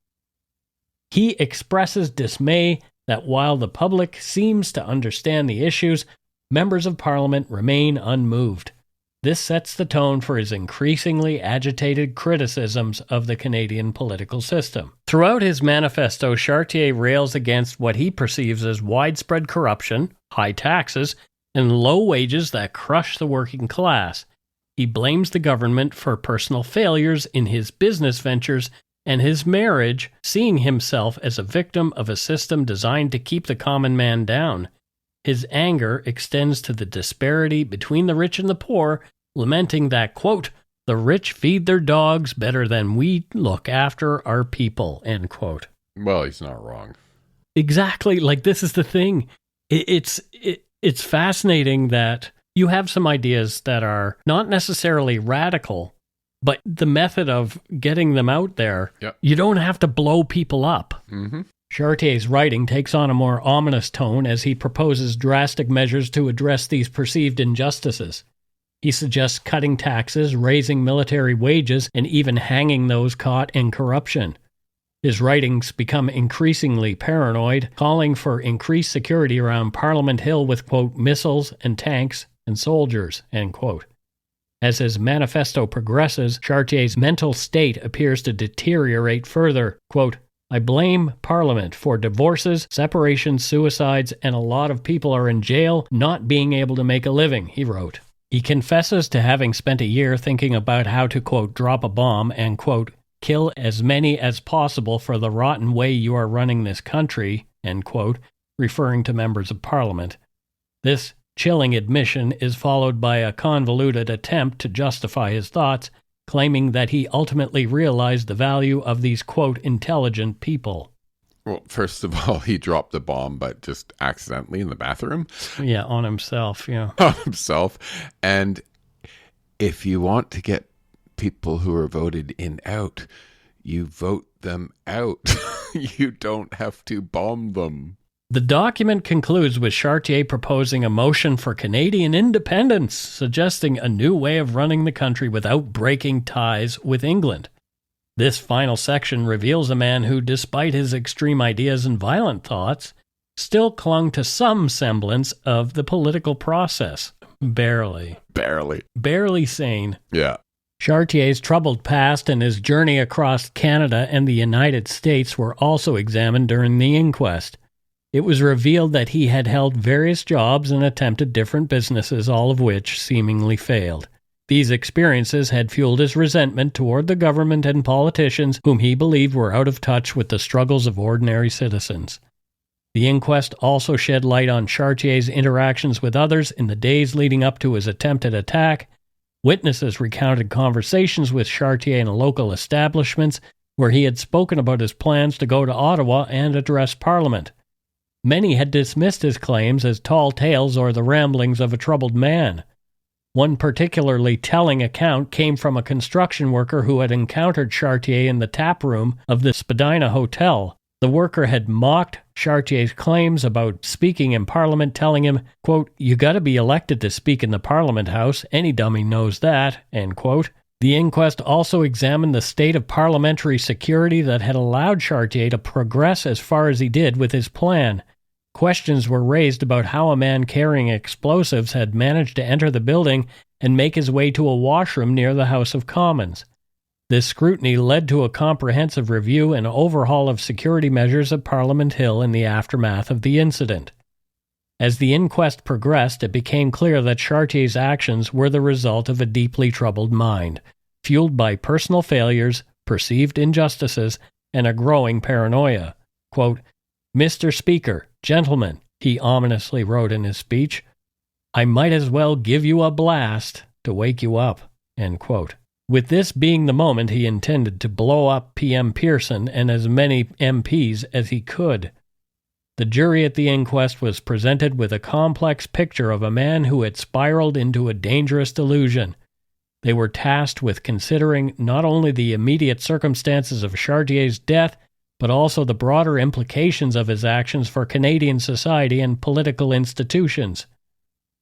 He expresses dismay that while the public seems to understand the issues, members of Parliament remain unmoved. This sets the tone for his increasingly agitated criticisms of the Canadian political system. Throughout his manifesto, Chartier rails against what he perceives as widespread corruption, high taxes, and low wages that crush the working class. He blames the government for personal failures in his business ventures and his marriage, seeing himself as a victim of a system designed to keep the common man down. His anger extends to the disparity between the rich and the poor, lamenting that, quote, the rich feed their dogs better than we look after our people, end quote. Well, he's not wrong. Exactly. Like, this is the thing. It's fascinating that you have some ideas that are not necessarily radical, but the method of getting them out there, You don't have to blow people up. Mm-hmm. Chartier's writing takes on a more ominous tone as he proposes drastic measures to address these perceived injustices. He suggests cutting taxes, raising military wages, and even hanging those caught in corruption. His writings become increasingly paranoid, calling for increased security around Parliament Hill with, quote, missiles and tanks and soldiers, end quote. As his manifesto progresses, Chartier's mental state appears to deteriorate further. Quote, I blame Parliament for divorces, separations, suicides, and a lot of people are in jail not being able to make a living, he wrote. He confesses to having spent a year thinking about how to, quote, drop a bomb and, quote, kill as many as possible for the rotten way you are running this country, end quote, referring to members of Parliament. This chilling admission is followed by a convoluted attempt to justify his thoughts, claiming that he ultimately realized the value of these, quote, intelligent people. Well, first of all, he dropped the bomb, but just accidentally in the bathroom. Yeah, on himself, yeah. On himself. And if you want to get people who are voted in out, you vote them out. You don't have to bomb them. The document concludes with Chartier proposing a motion for Canadian independence, suggesting a new way of running the country without breaking ties with England. This final section reveals a man who, despite his extreme ideas and violent thoughts, still clung to some semblance of the political process. Barely. Barely sane. Yeah. Chartier's troubled past and his journey across Canada and the United States were also examined during the inquest. It was revealed that he had held various jobs and attempted different businesses, all of which seemingly failed. These experiences had fueled his resentment toward the government and politicians whom he believed were out of touch with the struggles of ordinary citizens. The inquest also shed light on Chartier's interactions with others in the days leading up to his attempted attack. Witnesses recounted conversations with Chartier in local establishments where he had spoken about his plans to go to Ottawa and address Parliament. Many had dismissed his claims as tall tales or the ramblings of a troubled man. One particularly telling account came from a construction worker who had encountered Chartier in the tap room of the Spadina Hotel. The worker had mocked Chartier's claims about speaking in Parliament, telling him, quote, you gotta be elected to speak in the Parliament House, any dummy knows that, end quote. The inquest also examined the state of parliamentary security that had allowed Chartier to progress as far as he did with his plan. Questions were raised about how a man carrying explosives had managed to enter the building and make his way to a washroom near the House of Commons. This scrutiny led to a comprehensive review and overhaul of security measures at Parliament Hill in the aftermath of the incident. As the inquest progressed, it became clear that Chartier's actions were the result of a deeply troubled mind, fueled by personal failures, perceived injustices, and a growing paranoia. Quote, "Mr. Speaker, gentlemen," he ominously wrote in his speech, "I might as well give you a blast to wake you up." End quote. With this being the moment he intended to blow up PM Pearson and as many MPs as he could. The jury at the inquest was presented with a complex picture of a man who had spiraled into a dangerous delusion. They were tasked with considering not only the immediate circumstances of Chartier's death, but also the broader implications of his actions for Canadian society and political institutions.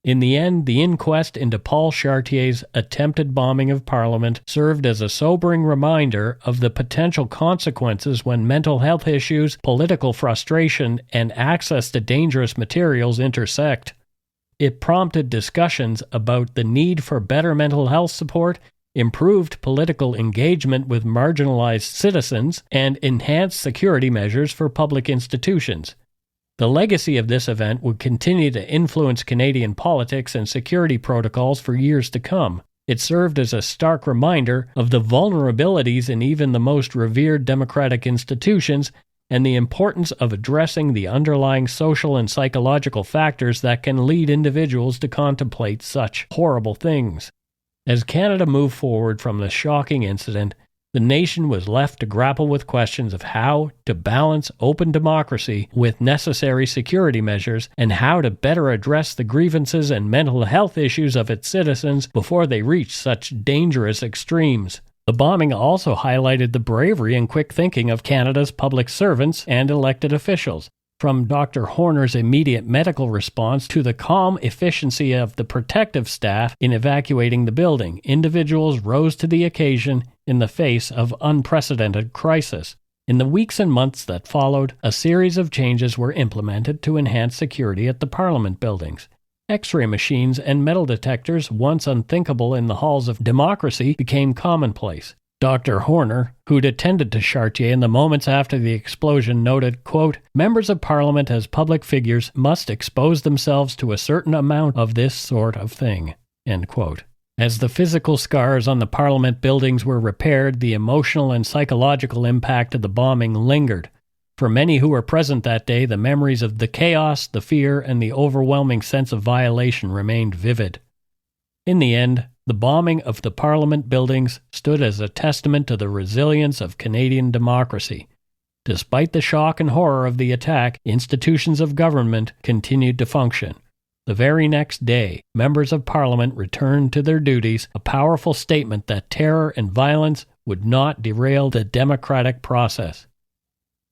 In the end, the inquest into Paul Chartier's attempted bombing of Parliament served as a sobering reminder of the potential consequences when mental health issues, political frustration, and access to dangerous materials intersect. It prompted discussions about the need for better mental health support, improved political engagement with marginalized citizens, and enhanced security measures for public institutions. The legacy of this event would continue to influence Canadian politics and security protocols for years to come. It served as a stark reminder of the vulnerabilities in even the most revered democratic institutions and the importance of addressing the underlying social and psychological factors that can lead individuals to contemplate such horrible things. As Canada moved forward from the shocking incident, the nation was left to grapple with questions of how to balance open democracy with necessary security measures and how to better address the grievances and mental health issues of its citizens before they reach such dangerous extremes. The bombing also highlighted the bravery and quick thinking of Canada's public servants and elected officials. From Dr. Horner's immediate medical response to the calm efficiency of the protective staff in evacuating the building, individuals rose to the occasion in the face of unprecedented crisis. In the weeks and months that followed, a series of changes were implemented to enhance security at the Parliament buildings. X-ray machines and metal detectors, once unthinkable in the halls of democracy, became commonplace. Dr. Horner, who'd attended to Chartier in the moments after the explosion, noted, quote, "Members of Parliament as public figures must expose themselves to a certain amount of this sort of thing." End quote. As the physical scars on the Parliament buildings were repaired, the emotional and psychological impact of the bombing lingered. For many who were present that day, the memories of the chaos, the fear, and the overwhelming sense of violation remained vivid. In the end, the bombing of the Parliament buildings stood as a testament to the resilience of Canadian democracy. Despite the shock and horror of the attack, institutions of government continued to function. The very next day, members of Parliament returned to their duties, a powerful statement that terror and violence would not derail the democratic process.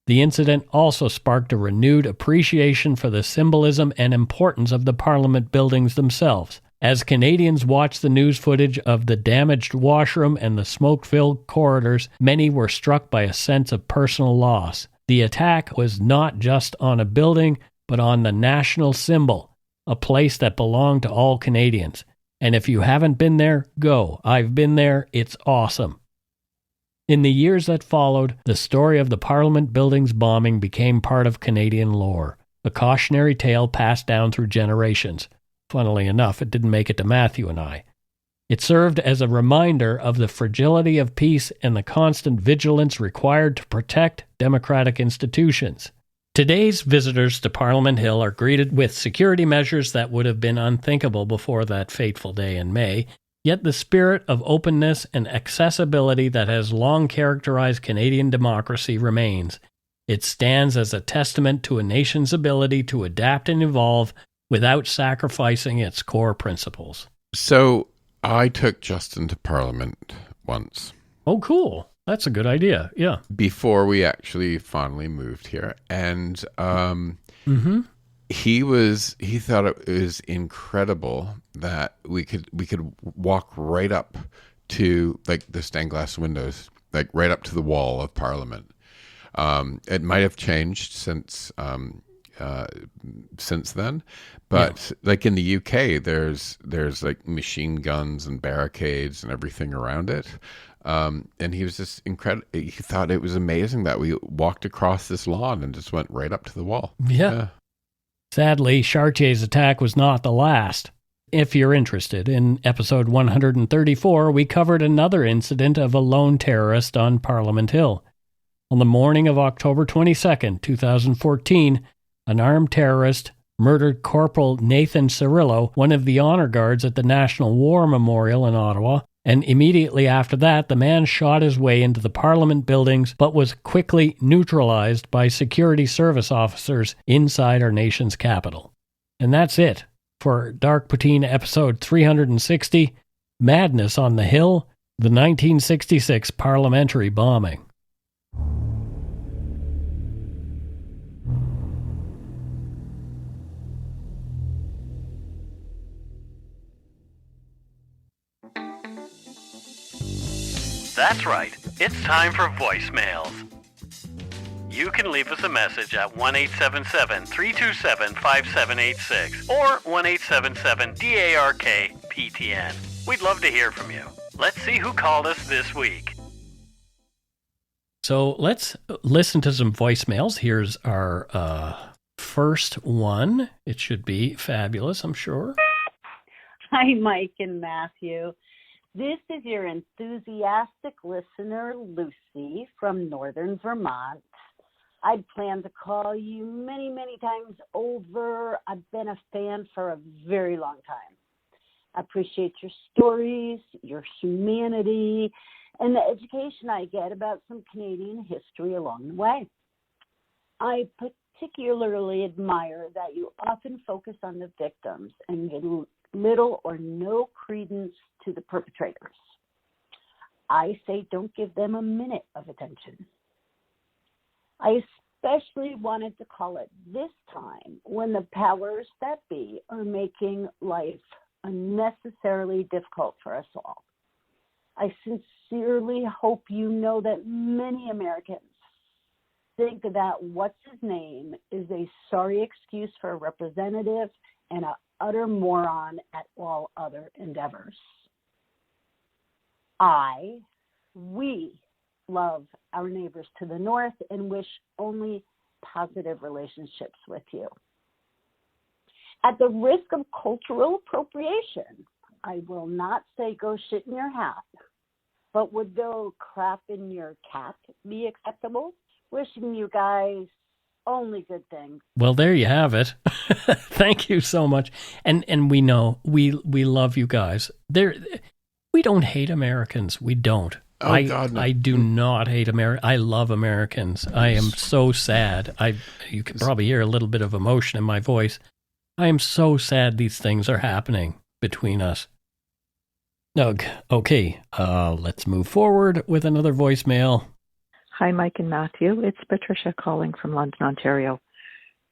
The incident also sparked a renewed appreciation for the symbolism and importance of the Parliament buildings themselves. As Canadians watched the news footage of the damaged washroom and the smoke-filled corridors, many were struck by a sense of personal loss. The attack was not just on a building, but on the national symbol, a place that belonged to all Canadians. And if you haven't been there, go. I've been there. It's awesome. In the years that followed, the story of the Parliament buildings bombing became part of Canadian lore, a cautionary tale passed down through generations. Funnily enough, it didn't make it to Matthew and I. It served as a reminder of the fragility of peace and the constant vigilance required to protect democratic institutions. Today's visitors to Parliament Hill are greeted with security measures that would have been unthinkable before that fateful day in May, yet the spirit of openness and accessibility that has long characterized Canadian democracy remains. It stands as a testament to a nation's ability to adapt and evolve without sacrificing its core principles. So I took Justin to Parliament once. Oh, cool. That's a good idea. Yeah. Before we actually finally moved here. And he thought it was incredible that we could walk right up to like the stained glass windows, like right up to the wall of Parliament. It might have changed since then, but like in the UK, there's like machine guns and barricades and everything around it. And he was just incredible. He thought it was amazing that we walked across this lawn and just went right up to the wall. Yeah. Sadly, Chartier's attack was not the last. If you're interested, in episode 134, we covered another incident of a lone terrorist on Parliament Hill. On the morning of October 22nd, 2014, an armed terrorist murdered Corporal Nathan Cirillo, one of the honor guards at the National War Memorial in Ottawa, and immediately after that, the man shot his way into the Parliament buildings but was quickly neutralized by security service officers inside our nation's capital. And that's it for Dark Poutine episode 360, Madness on the Hill, the 1966 Parliamentary bombing. That's right. It's time for voicemails. You can leave us a message at 1-877-327-5786 or 1-877-DARK-PTN. We'd love to hear from you. Let's see who called us this week. So let's listen to some voicemails. Here's our first one. It should be fabulous, I'm sure. Hi, Mike and Matthew. This is your enthusiastic listener, Lucy, from Northern Vermont. I'd planned to call you many, many times over. I've been a fan for a very long time. I appreciate your stories, your humanity, and the education I get about some Canadian history along the way. I particularly admire that you often focus on the victims and give little or no credence to the perpetrators. I say don't give them a minute of attention. I especially wanted to call it this time when the powers that be are making life unnecessarily difficult for us all. I sincerely hope you know that many Americans think that what's his name is a sorry excuse for a representative and an utter moron at all other endeavors. We love our neighbors to the north and wish only positive relationships with you. At the risk of cultural appropriation, I will not say go shit in your hat, but would go crap in your cap be acceptable? Wishing you guys only good things. Well, there you have it. Thank you so much. And we know we love you guys. We don't hate Americans. We don't. Oh, God, no. I do not hate America. I love Americans. I am so sad. You can probably hear a little bit of emotion in my voice. I am so sad these things are happening between us. Okay, let's move forward with another voicemail. Hi, Mike and Matthew. It's Patricia calling from London, Ontario.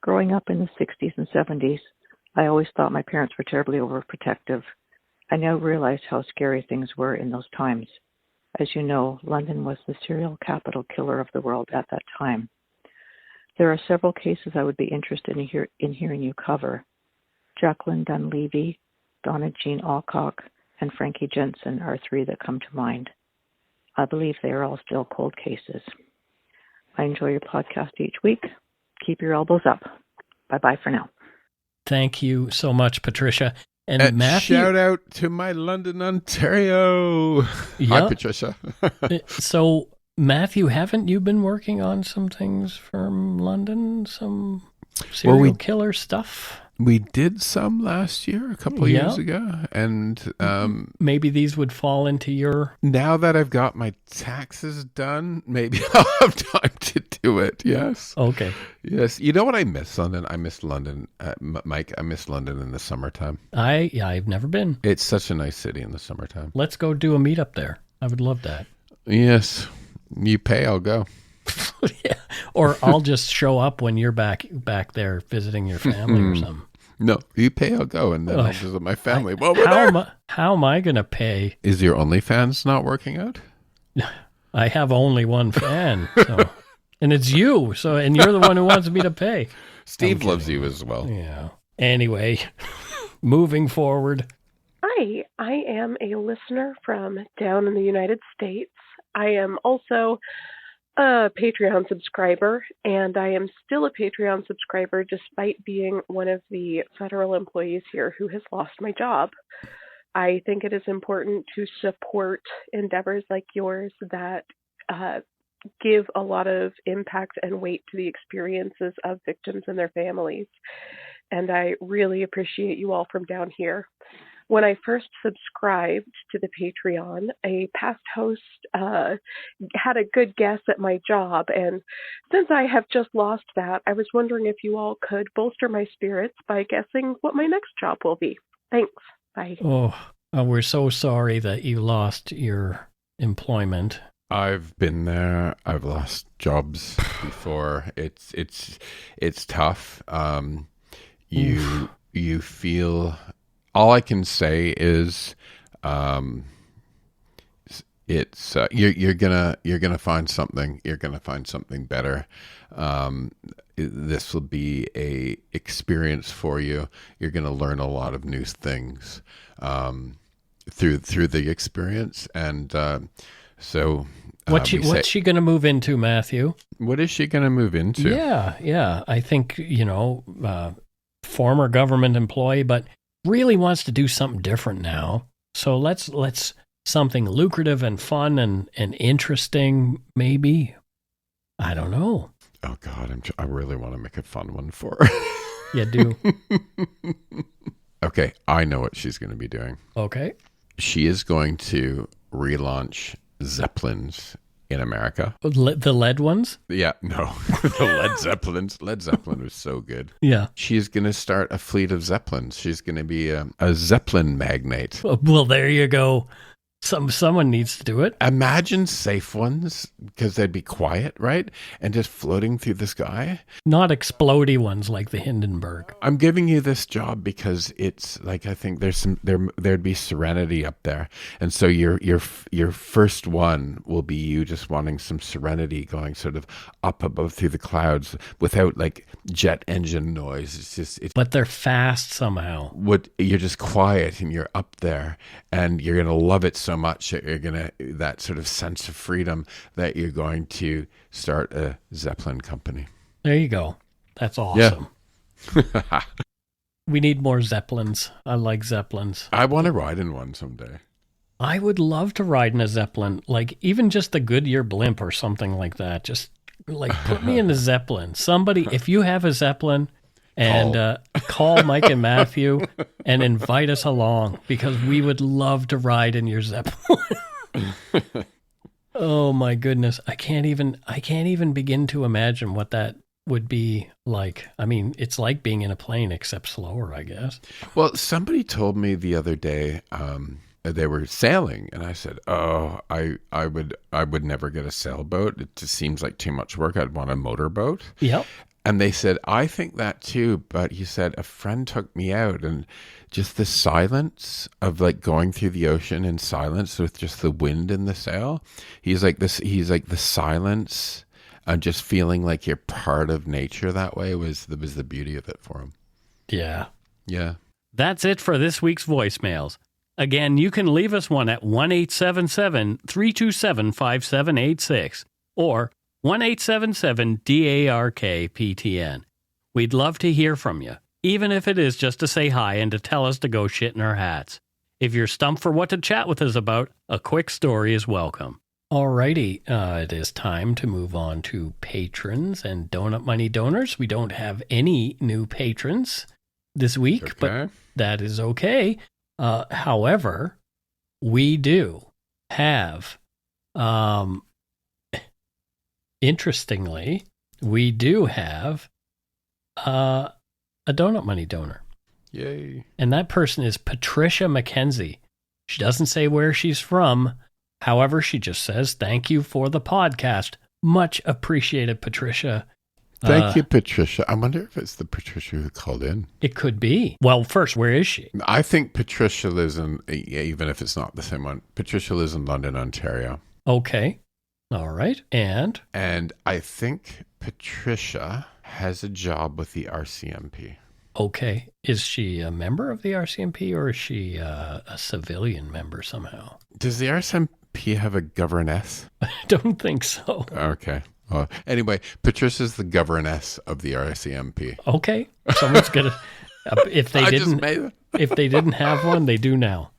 Growing up in the 60s and 70s, I always thought my parents were terribly overprotective. I now realize how scary things were in those times. As you know, London was the serial capital killer of the world at that time. There are several cases I would be interested in hearing you cover. Jacqueline Dunleavy, Donna Jean Alcock, and Frankie Jensen are three that come to mind. I believe they are all still cold cases. I enjoy your podcast each week. Keep your elbows up. Bye-bye for now. Thank you so much, Patricia. And Matthew, shout out to my London, Ontario. Yep. Hi, Patricia. So, Matthew, haven't you been working on some things from London? Some serial killer stuff? We did some last year, a couple of years ago. And maybe these would fall into your... Now that I've got my taxes done, maybe I'll have time to do it. Yes. Okay. Yes. You know what I miss, London? I miss London. Mike, I miss London in the summertime. I've never been. It's such a nice city in the summertime. Let's go do a meetup there. I would love that. Yes. You pay, I'll go. Yeah. Or I'll just show up when you're back there visiting your family or something. No, you pay, I'll go, and then I'll visit my family. How am I going to pay? Is your OnlyFans not working out? I have only one fan, so. And it's you, and you're the one who wants me to pay. Steve loves you as well. Yeah. Anyway, moving forward. Hi, I am a listener from down in the United States. I am also a Patreon subscriber, and I am still a Patreon subscriber despite being one of the federal employees here who has lost my job. I think it is important to support endeavors like yours that give a lot of impact and weight to the experiences of victims and their families. And I really appreciate you all from down here. When I first subscribed to the Patreon, a past host had a good guess at my job. And since I have just lost that, I was wondering if you all could bolster my spirits by guessing what my next job will be. Thanks. Bye. Oh, we're so sorry that you lost your employment. I've been there. I've lost jobs before. It's tough. You feel. All I can say is, it's you're gonna find something. You're gonna find something better. This will be a experience for you. You're gonna learn a lot of new things through the experience. And so, what's she gonna move into, Matthew? What is she gonna move into? Yeah. I think former government employee, but really wants to do something different now. So let's something lucrative and fun and interesting, maybe. I don't know. Oh God, I really want to make a fun one for her. You do. Okay, I know what she's going to be doing. Okay. She is going to relaunch Zeppelins in America. The lead ones? Yeah, no. The Led Zeppelins. Led Zeppelin was so good. Yeah. She's going to start a fleet of Zeppelins. She's going to be a Zeppelin magnate. Well, there you go. Someone needs to do it. Imagine safe ones, because they'd be quiet, right? And just floating through the sky. Not explodey ones like the Hindenburg. I'm giving you this job because it's like, I think there'd be serenity up there. And so your first one will be you just wanting some serenity going sort of up above through the clouds without like jet engine noise. But they're fast somehow. You're just quiet and you're up there and you're going to love it so much that you're going to, that sort of sense of freedom, that you're going to start a Zeppelin company. There you go. That's awesome. Yeah. We need more Zeppelins. I like Zeppelins. I want to ride in one someday. I would love to ride in a Zeppelin, like even just the Goodyear blimp or something like that. Just like put me in a Zeppelin. Somebody, if you have a Zeppelin, and call Mike and Matthew and invite us along, because we would love to ride in your Zeppelin. Oh my goodness. I can't even begin to imagine what that would be like. I mean, it's like being in a plane except slower, I guess. Well, somebody told me the other day, they were sailing, and I said, "Oh, I would never get a sailboat. It just seems like too much work. I'd want a motorboat." Yep. And they said, "I think that too." But he said, a friend took me out, and just the silence of like going through the ocean in silence with just the wind in the sail. He's like the silence and just feeling like you're part of nature that way was the beauty of it for him. Yeah. Yeah. That's it for this week's voicemails. Again, you can leave us one at 1-877-327-5786 or 1-877-DARK-PTN. We'd love to hear from you, even if it is just to say hi and to tell us to go shit in our hats. If you're stumped for what to chat with us about, a quick story is welcome. Alrighty, it is time to move on to patrons and donut money donors. We don't have any new patrons this week, but that is okay. However, we do have... Interestingly, we do have a donut money donor. Yay. And that person is Patricia McKenzie. She doesn't say where she's from. However, she just says, "Thank you for the podcast. Much appreciated, Patricia." Thank you, Patricia. I wonder if it's the Patricia who called in. It could be. Well, first, where is she? I think Patricia lives in, even if it's not the same one, Patricia lives in London, Ontario. Okay. All right. And I think Patricia has a job with the RCMP. Okay. Is she a member of the RCMP or is she a civilian member somehow? Does the RCMP have a governess? I don't think so. Okay. Well, anyway, Patricia's the governess of the RCMP. Okay. Someone's going to... If they didn't have one, they do now.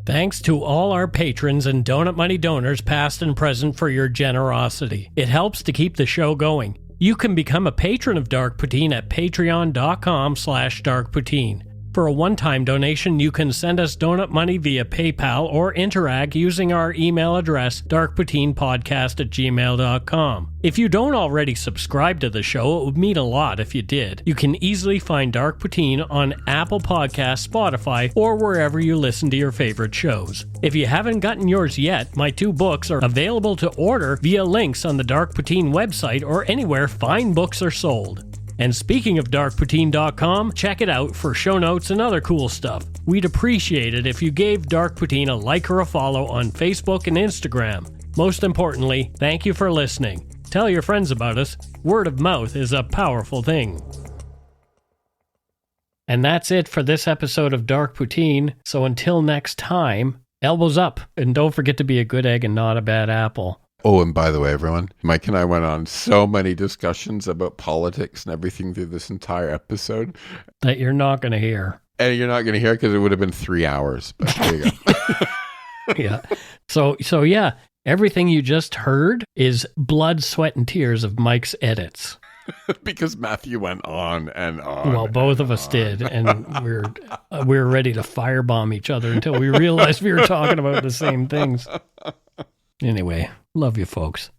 Thanks to all our patrons and Donut Money donors, past and present, for your generosity. It helps to keep the show going. You can become a patron of Dark Poutine at patreon.com/darkpoutine. For a one-time donation, you can send us donut money via PayPal or interact using our email address, darkpoutinepodcast@gmail.com. If you don't already subscribe to the show, it would mean a lot if you did. You can easily find Dark Poutine on Apple Podcasts, Spotify, or wherever you listen to your favorite shows. If you haven't gotten yours yet, my 2 books are available to order via links on the Dark Poutine website or anywhere fine books are sold. And speaking of darkpoutine.com, check it out for show notes and other cool stuff. We'd appreciate it if you gave Dark Poutine a like or a follow on Facebook and Instagram. Most importantly, thank you for listening. Tell your friends about us. Word of mouth is a powerful thing. And that's it for this episode of Dark Poutine. So until next time, elbows up. And don't forget to be a good egg and not a bad apple. Oh, and by the way, everyone, Mike and I went on so many discussions about politics and everything through this entire episode. That you're not going to hear. And you're not going to hear it because it would have been 3 hours. But there you go. Yeah. So yeah, everything you just heard is blood, sweat, and tears of Mike's edits. Because Matthew went on and on. Well, both of us did, and we were ready to firebomb each other until we realized we were talking about the same things. Anyway, love you folks.